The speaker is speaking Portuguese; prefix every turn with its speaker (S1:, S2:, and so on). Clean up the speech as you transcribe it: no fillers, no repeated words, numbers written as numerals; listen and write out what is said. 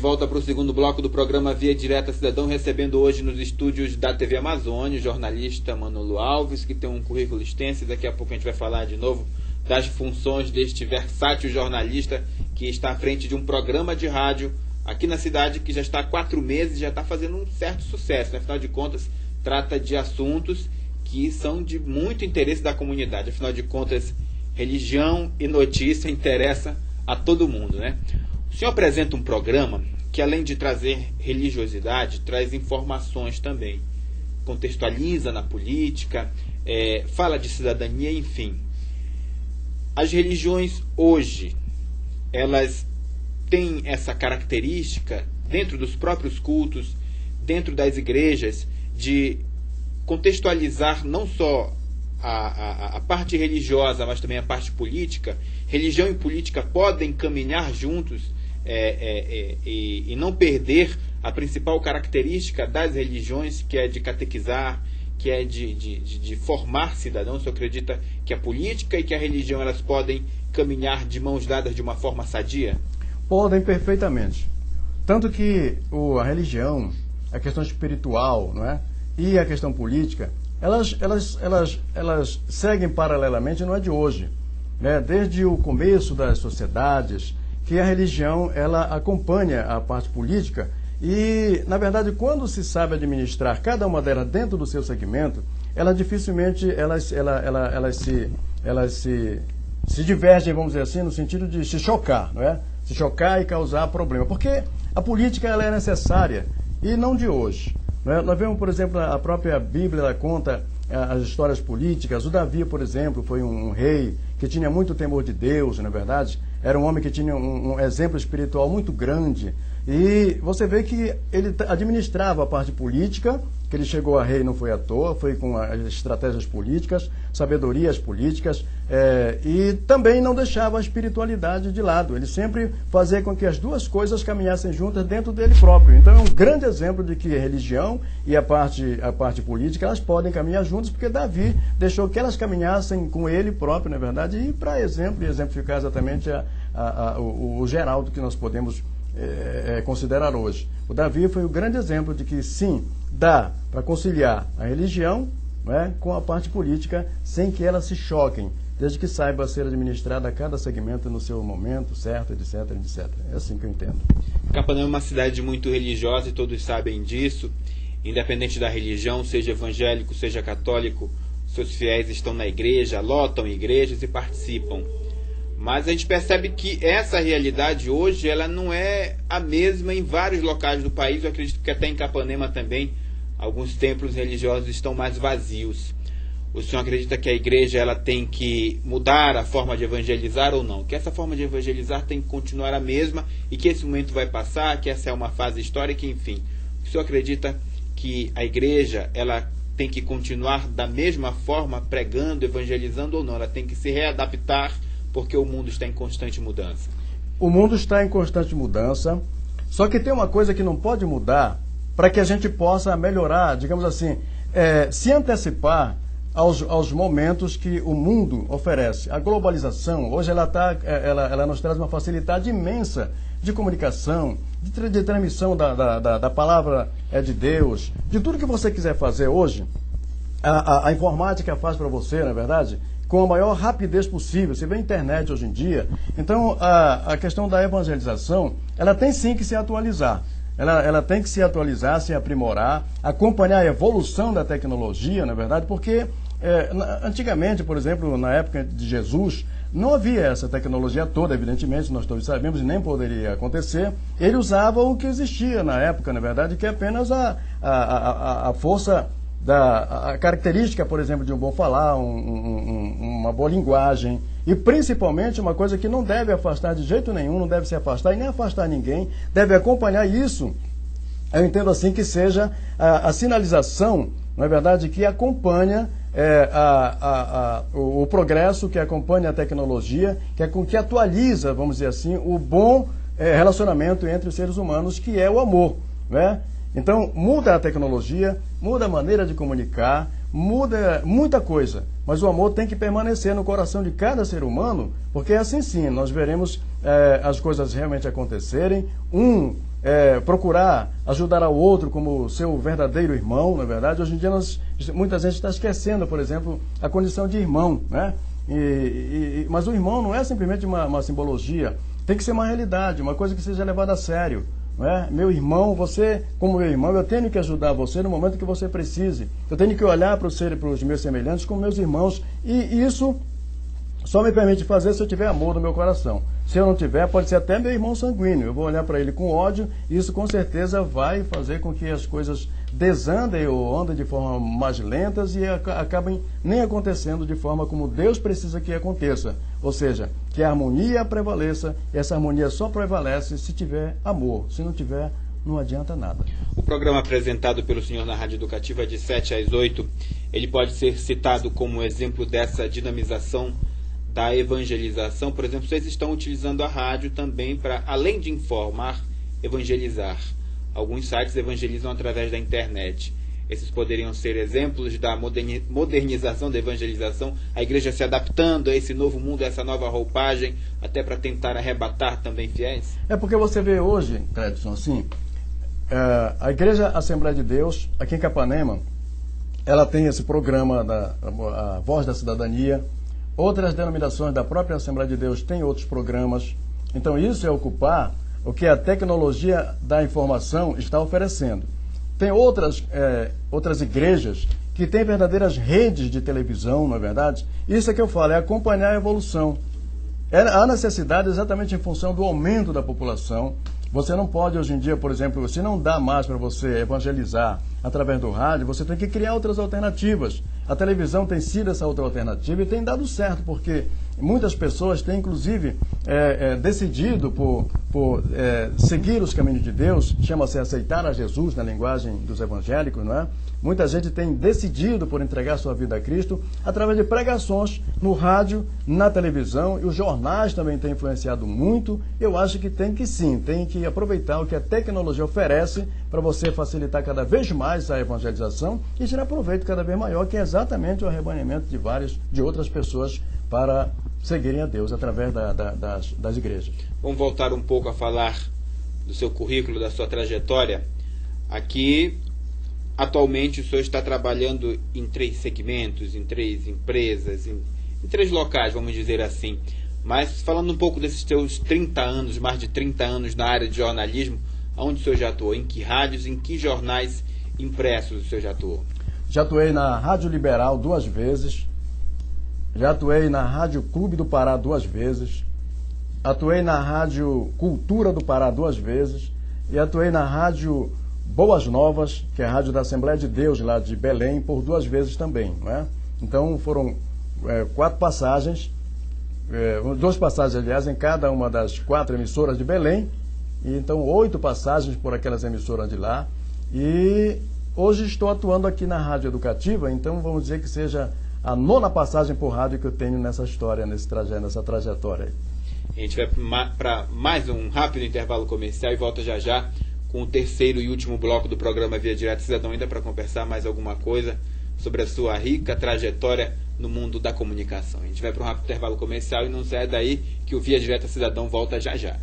S1: volta para o segundo bloco do programa Via Direta Cidadão, recebendo hoje nos estúdios da TV Amazônia o jornalista Manolo Alves, que tem um currículo extenso, e daqui a pouco a gente vai falar de novo das funções deste versátil jornalista que está à frente de um programa de rádio aqui na cidade que já está há 4 meses, já está fazendo um certo sucesso, né? Afinal de contas, trata de assuntos que são de muito interesse da comunidade. Afinal de contas, religião e notícia interessa a todo mundo, né? O senhor apresenta um programa que, além de trazer religiosidade, traz informações também. Contextualiza na política, fala de cidadania, enfim. As religiões hoje, elas têm essa característica, dentro dos próprios cultos, dentro das igrejas, de contextualizar não só a parte religiosa, mas também a parte política. Religião e política podem caminhar juntos e não perder a principal característica das religiões, que é de catequizar, que é de formar cidadãos. Você acredita que a política e que a religião elas podem caminhar de mãos dadas de uma forma sadia?
S2: Podem perfeitamente. Tanto que a religião, a questão espiritual, não é? E a questão política, elas seguem paralelamente, não é de hoje, né? Desde o começo das sociedades, que a religião ela acompanha a parte política e, na verdade, quando se sabe administrar cada uma delas dentro do seu segmento, elas dificilmente se divergem, vamos dizer assim, no sentido de se chocar, não é? Se chocar e causar problema, porque a política ela é necessária e não de hoje. Nós vemos, por exemplo, a própria Bíblia ela conta as histórias políticas. O Davi, por exemplo, foi um rei que tinha muito temor de Deus, na verdade. Era um homem que tinha um exemplo espiritual muito grande. E você vê que ele administrava a parte política, que ele chegou a rei não foi à toa, foi com as estratégias políticas, sabedorias políticas, e também não deixava a espiritualidade de lado. Ele sempre fazia com que as duas coisas caminhassem juntas dentro dele próprio. Então é um grande exemplo de que a religião e a parte política, elas podem caminhar juntas, porque Davi deixou que elas caminhassem com ele próprio, na verdade, e para exemplificar exatamente o Geraldo que nós podemos considerar hoje. O Davi foi o grande exemplo de que sim, dá para conciliar a religião, né, com a parte política sem que elas se choquem, desde que saiba ser administrada cada segmento no seu momento certo, etc, etc. É assim que eu entendo.
S1: Capanema é uma cidade muito religiosa e todos sabem disso. Independente da religião, seja evangélico, seja católico, seus fiéis estão na igreja, lotam igrejas e participam. Mas a gente percebe que essa realidade hoje ela não é a mesma em vários locais do país. Eu acredito que até em Capanema também alguns templos religiosos estão mais vazios. O senhor acredita que a igreja ela tem que mudar a forma de evangelizar ou não? Que essa forma de evangelizar tem que continuar a mesma e que esse momento vai passar, que essa é uma fase histórica, enfim. O senhor acredita que a igreja ela tem que continuar da mesma forma, pregando, evangelizando ou não? Ela tem que se readaptar porque o mundo está em constante mudança?
S2: O mundo está em constante mudança, só que tem uma coisa que não pode mudar para que a gente possa melhorar, digamos assim, se antecipar aos momentos que o mundo oferece. A globalização, hoje ela nos traz uma facilidade imensa de comunicação, de transmissão da palavra de Deus, de tudo que você quiser fazer hoje, a informática faz para você, na verdade, com a maior rapidez possível. Você vê a internet hoje em dia. Então, a questão da evangelização, ela tem sim que se atualizar. Ela tem que se atualizar, se aprimorar, acompanhar a evolução da tecnologia, na verdade, porque antigamente, por exemplo, na época de Jesus, não havia essa tecnologia toda, evidentemente, nós todos sabemos, e nem poderia acontecer. Ele usava o que existia na época, na verdade, que é apenas a força a característica, por exemplo, de um bom falar, uma boa linguagem, e principalmente uma coisa que não deve afastar de jeito nenhum, não deve se afastar e nem afastar ninguém, deve acompanhar isso. Eu entendo assim que seja a sinalização, na verdade, que acompanha o progresso, que acompanha a tecnologia, que atualiza, vamos dizer assim, o bom relacionamento entre os seres humanos, que é o amor, né? Então, muda a tecnologia, muda a maneira de comunicar, muda muita coisa, mas o amor tem que permanecer no coração de cada ser humano, porque assim sim, nós veremos as coisas realmente acontecerem, procurar ajudar ao outro como seu verdadeiro irmão, na verdade. Hoje em dia muita gente está esquecendo, por exemplo, a condição de irmão, né? Mas o irmão não é simplesmente uma simbologia, tem que ser uma realidade, uma coisa que seja levada a sério. Não é? Meu irmão, você, como meu irmão, eu tenho que ajudar você no momento que você precise. Eu tenho que olhar para os meus semelhantes como meus irmãos. E isso só me permite fazer se eu tiver amor no meu coração. Se eu não tiver, pode ser até meu irmão sanguíneo. Eu vou olhar para ele com ódio, e isso com certeza vai fazer com que as coisas desandem ou andem de forma mais lentas e acabem nem acontecendo de forma como Deus precisa que aconteça. Ou seja, que a harmonia prevaleça, e essa harmonia só prevalece se tiver amor. Se não tiver, não adianta nada.
S1: O programa apresentado pelo senhor na Rádio Educativa de 7 às 8, ele pode ser citado como exemplo dessa dinamização da evangelização. Por exemplo, vocês estão utilizando a rádio também para, além de informar, evangelizar. Alguns sites evangelizam através da internet. Esses poderiam ser exemplos da modernização da evangelização, a igreja se adaptando a esse novo mundo, a essa nova roupagem, até para tentar arrebatar também fiéis?
S2: É porque você vê hoje, Credson, assim, a Igreja Assembleia de Deus, aqui em Capanema, ela tem esse programa a Voz da Cidadania. Outras denominações da própria Assembleia de Deus têm outros programas. Então isso é ocupar o que a tecnologia da informação está oferecendo. Tem outras igrejas que têm verdadeiras redes de televisão, não é verdade? Isso é que eu falo, é acompanhar a evolução. Há necessidade exatamente em função do aumento da população. Você não pode hoje em dia, por exemplo, se não dá mais para você evangelizar através do rádio, você tem que criar outras alternativas. A televisão tem sido essa outra alternativa e tem dado certo, porque muitas pessoas têm, inclusive, decidido por seguir os caminhos de Deus, chama-se aceitar a Jesus na linguagem dos evangélicos, não é? Muita gente tem decidido por entregar sua vida a Cristo através de pregações no rádio, na televisão, e os jornais também têm influenciado muito. Eu acho que tem que aproveitar o que a tecnologia oferece para você facilitar cada vez mais a evangelização e gerar proveito cada vez maior, que é exatamente o arrebanhamento de outras pessoas para seguirem a Deus através das igrejas.
S1: Vamos voltar um pouco a falar do seu currículo, da sua trajetória. Aqui, atualmente, o senhor está trabalhando em 3 segmentos, em 3 empresas, em 3 locais, vamos dizer assim. Mas falando um pouco desses seus 30 anos, mais de 30 anos na área de jornalismo, onde o senhor já atuou? Em que rádios, em que jornais impressos o senhor já atuou?
S2: Já atuei na Rádio Liberal 2 vezes, já atuei na Rádio Clube do Pará 2 vezes, atuei na Rádio Cultura do Pará 2 vezes e atuei na Rádio Boas Novas, que é a rádio da Assembleia de Deus lá de Belém, por 2 vezes também, não é? Então foram 4 passagens, 2 passagens, aliás, em cada uma das 4 emissoras de Belém, e então 8 passagens por aquelas emissoras de lá. E hoje estou atuando aqui na Rádio Educativa, então vamos dizer que seja a 9ª passagem por rádio que eu tenho nessa história, nessa trajetória.
S1: A gente vai para mais um rápido intervalo comercial e volta já já com o 3º e último bloco do programa Via Direta Cidadão, ainda para conversar mais alguma coisa sobre a sua rica trajetória no mundo da comunicação. A gente vai para um rápido intervalo comercial e não sai daí que o Via Direta Cidadão volta já já.